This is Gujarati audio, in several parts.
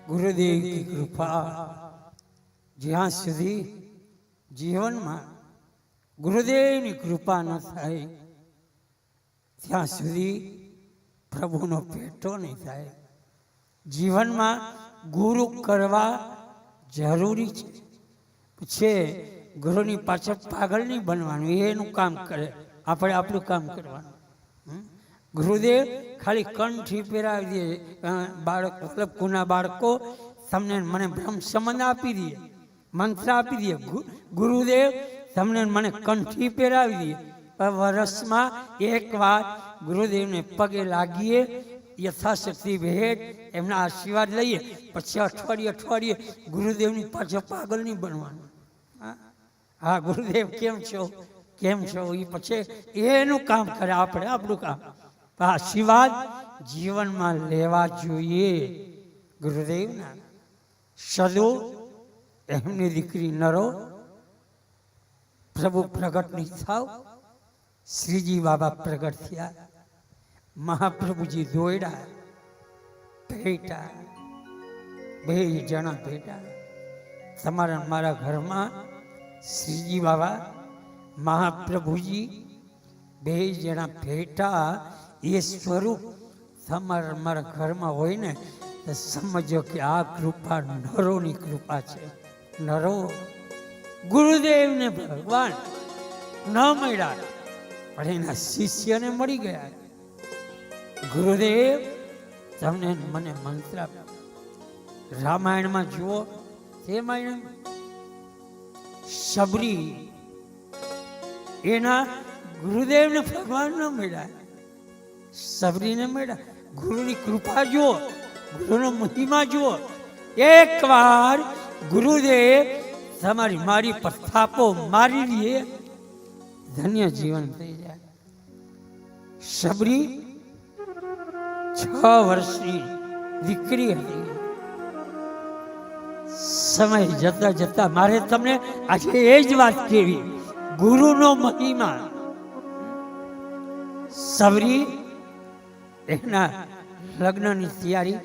ગુરુદેવ કી કૃપા જ્યાં સુધી જીવનમાં ગુરુદેવની કૃપા ન થાય ત્યાં સુધી પ્રભુનો ભેટો નહીં થાય. જીવનમાં ગુરુ કરવા જરૂરી છે. પછી ગુરુની પાછળ પાગલ નહીં બનવાનું, એનું કામ કરે, આપણે આપણું કામ કરવાનું. ગુરુદેવ ખાલી કંઠી પહેરાવી દે, બાળક મતલબ કુના બાળકો તમને મને બ્રહ્મ સંબંધ આપી દે, મંત્ર આપી દે. ગુરુદેવ તમને મને કંઠી પહેરાવી દે. વર્ષમાં એક વાર ગુરુદેવને પગે લાગીએ, યથાશક્તિ ભેટ એમના આશીર્વાદ લઈએ, પછી અઠવાડિયે ગુરુદેવની પાછળ પાગલ નહીં બનવાનું. હા ગુરુદેવ કેમ છો કેમ છો, એ પછી એનું કામ કરે, આપણે આપણું કામ. આશીર્વાદ જીવનમાં લેવા જોઈએ ગુરુદેવના. સદુ એમની દીકરી નરો પ્રભુ પ્રગટ નહીં થાવ, શ્રીજી બાબા પ્રગટ થયા, મહાપ્રભુજી દોયડા ભેટા, બે જણા ભેટા. તમારા મારા ઘરમાં શ્રીજી બાબા મહાપ્રભુજી બે જણા ભેટા, એ સ્વરૂપ તમારા મારા ઘરમાં હોય ને તો સમજો કે આ કૃપા નરોની કૃપા છે. નરો ગુરુદેવને ભગવાન ન મળ્યા પણ એના શિષ્યને મળી ગયા. ગુરુદેવ તમને મને મંત્ર રામાયણમાં જુઓ, તેમાં સબરી એના ગુરુદેવને ભગવાન ન મળ્યા, સબરીને મળ્યા. ગુરુની કૃપા જુઓ, ગુરુનો મહિમા જુઓ. એક વાર ગુરુદેવ તમારી મારી પર થાપો મારી લે, ધન્ય જીવન થઈ જાય. સબરી 6 વર્ષની દીકરી હતી. સમય જતા જતા મારે તમને આજે એ જ વાત કેવી, ગુરુનો મહિમા. સબરી એના લગ્નની તૈયારી,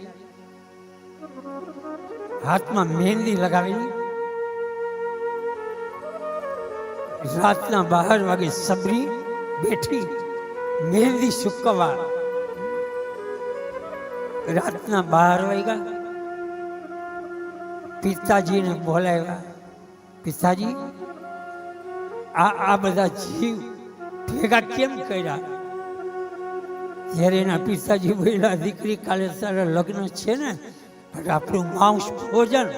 હાથમાં મહેંદી લગાવેલી. રાતના 12 વાગે સબરી બેઠી મહેંદી સુકવા. રાતના 12 વાગ્યા, પિતાજીને બોલાવ્યા. પિતાજી, આ બધા જીવ ભેગા કેમ કર્યા? જ્યારે એના પિતાજી બોલ્યા, દીકરી કાલે તારા લગ્ન છે ને, પણ આપણું માંસ ભોજન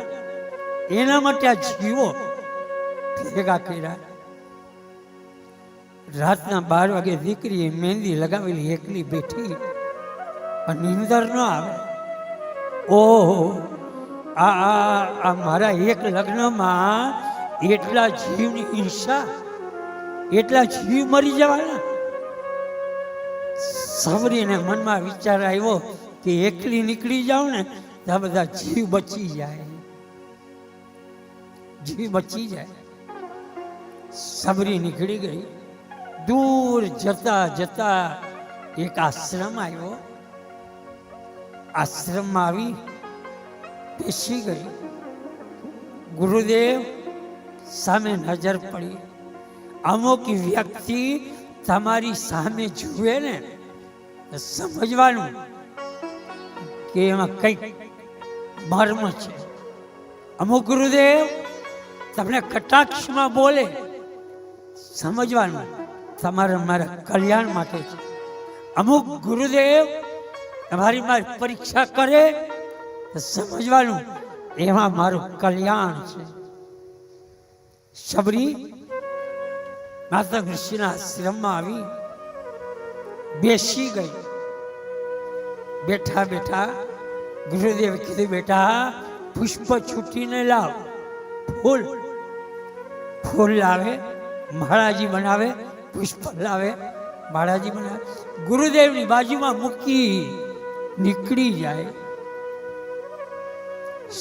એના માટે આ જીવો ભેગા કર્યા. રાતના 12 વાગે દીકરીએ મહેંદી લગાવેલી, એકલી બેઠી, પણ નીંદર ન આવે. ઓહો, આ મારા એક લગ્નમાં એટલા જીવની ઈર્ષા, એટલા જીવ મરી જવાના. સબરીને મનમાં વિચાર આવ્યો કે એકલી નીકળી જાઉં ને તો આ બધા જીવ બચી જાય, જીવ બચી જાય. સબરી નીકળી ગઈ. દૂર જતા જતા એક આશ્રમ આવ્યો. આશ્રમમાં આવી બેસી ગઈ. ગુરુદેવ સામે નજર પડી. અમુક વ્યક્તિ તમારી સામે જુએ ને તો સમજવાનું કે એમાં કઈક મર્મ છે. અમુક ગુરુદેવ તમને કટાક્ષમાં બોલે, સમજવાનું તમારા મારા કલ્યાણ માટે છે. અમુક ગુરુદેવ તમારી મારી પરીક્ષા કરે તો સમજવાનું એમાં મારું કલ્યાણ છે. સબરી માતા ઋષિના આશ્રમમાં આવી બેસી ગઈ. બેઠા બેઠા ગુરુદેવ કીધું, બેટા પુષ્પ છૂટીને લાવ. ફૂલ લાવે, મહારાજી બનાવે, પુષ્પ લાવે, મહારાજી બનાવે. ગુરુદેવની બાજુમાં મૂકી નીકળી જાય.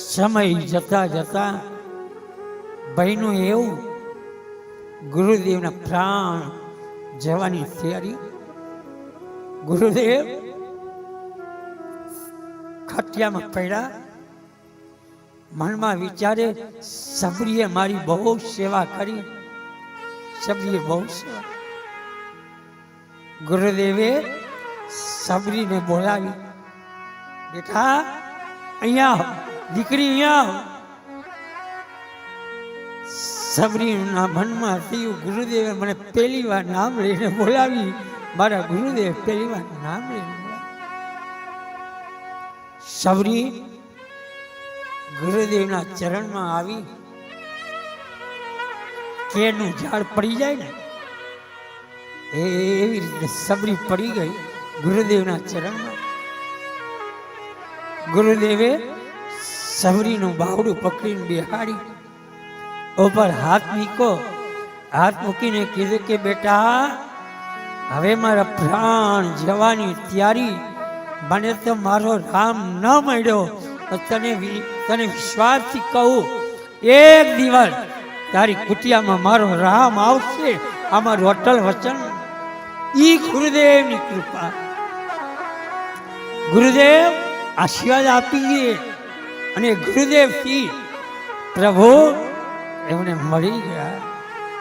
સમય જતા જતા ભાઈનું એવું, ગુરુદેવના પ્રાણ જવાની તૈયારી. ગુરુદેવ ખટિયામાં પડ્યા, મનમાં વિચારે સબરીએ મારી બહુ સેવા કરી, સબરીએ બહુ સેવા. ગુરુદેવે સબરીને બોલાવી, બેટા અહીંયા આવ, દીકરી અહીંયા આવ. સબરીના મનમાં થયું ગુરુદેવે મને પહેલી વાર નામ લઈને બોલાવી, મારા ગુરુદેવ પહેલી વાર નામ લઈને બોલાવી. સબરી ગુરુદેવના ચરણમાં આવી, કેનું ઝાડ પડી જાય ને એવી રીતે સબરી પડી ગઈ ગુરુદેવના ચરણમાં. ગુરુદેવે સબરીનું બાવડું પકડીને બેહાડી, ઉપર હાથ મૂકો, હાથ મૂકીને કીધું કે બેટા હવે મારા પ્રાણ જવાની તૈયારી, મને તો મારો રામ ન મળ્યો તો તને વિશ્વાસથી કહું, એક દિવસ તારી કુટિયામાં મારો રામ આવશે. અમારું અટલ વચન, ઈ ગુરુદેવની કૃપા. ગુરુદેવ આશીર્વાદ આપીએ અને ગુરુદેવથી પ્રભુ એમને મળી ગયા.